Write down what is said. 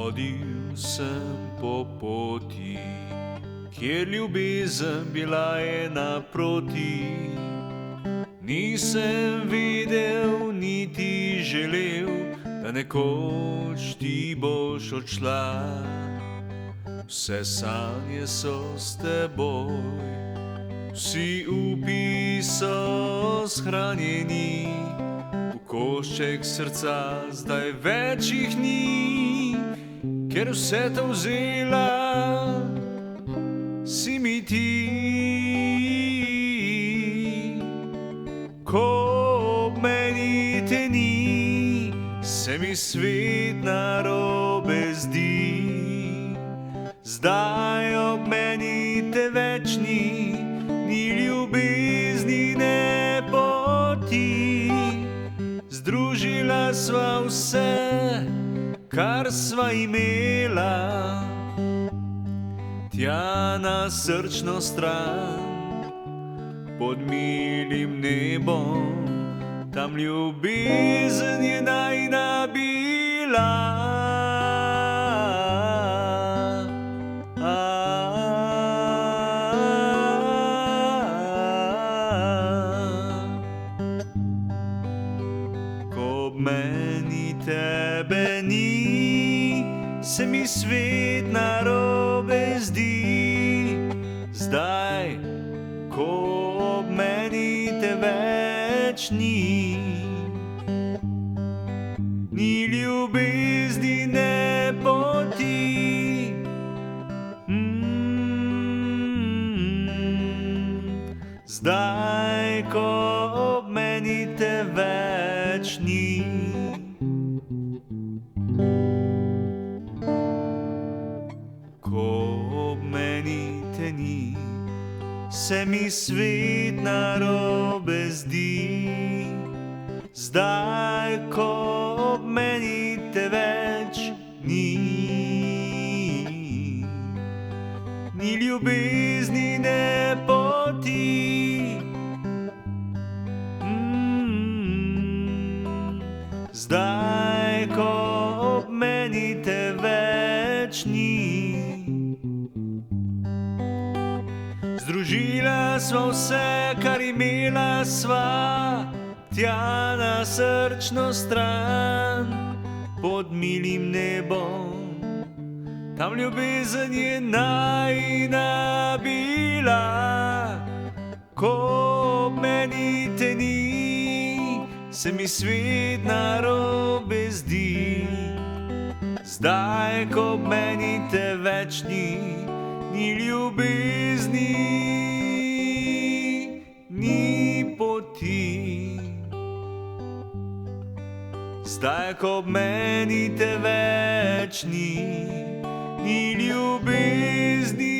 Hodil sem po poti, kjer ljubezen bila je naproti. Nisem videl niti želel, da nekoč ti boš odšla. Vse sanje so s teboj, vsi upi so shranjeni, v košček srca zdaj več jih ni, ker vse to vzela si mi ti. Ko ob meni te ni, se mi svet narobe zdi. Zdaj ob meni te več ni, ni ljubezni ne poti. Združila sva vse, kar sva imela, tja na srčno stran, pod milim nebom, tam ljubezen je najina bila. Ko ob meni tebe ni, se mi svet narobe zdi. Zdaj, ko ob meni te več ni, ni ljubezni ne poti. Zdaj, ko ob meni te več ni. Ko ob meni te ni, se mi svet narobe zdi. Zdaj, ko ob meni te več ni, ni ljubezni ne poti. Zdaj, ko ob meni te več ni. Združila sva vse, kar imela sva, tja na srčno stran, pod milim nebom, tam ljubezen je najina bila. Ko ob meni te ni, se mi svet narobe zdi. Zdaj, ko ob meni te več ni, ni ljubezni, ni poti. Zdaj, ko ob meni te več ni, ni ljubezni.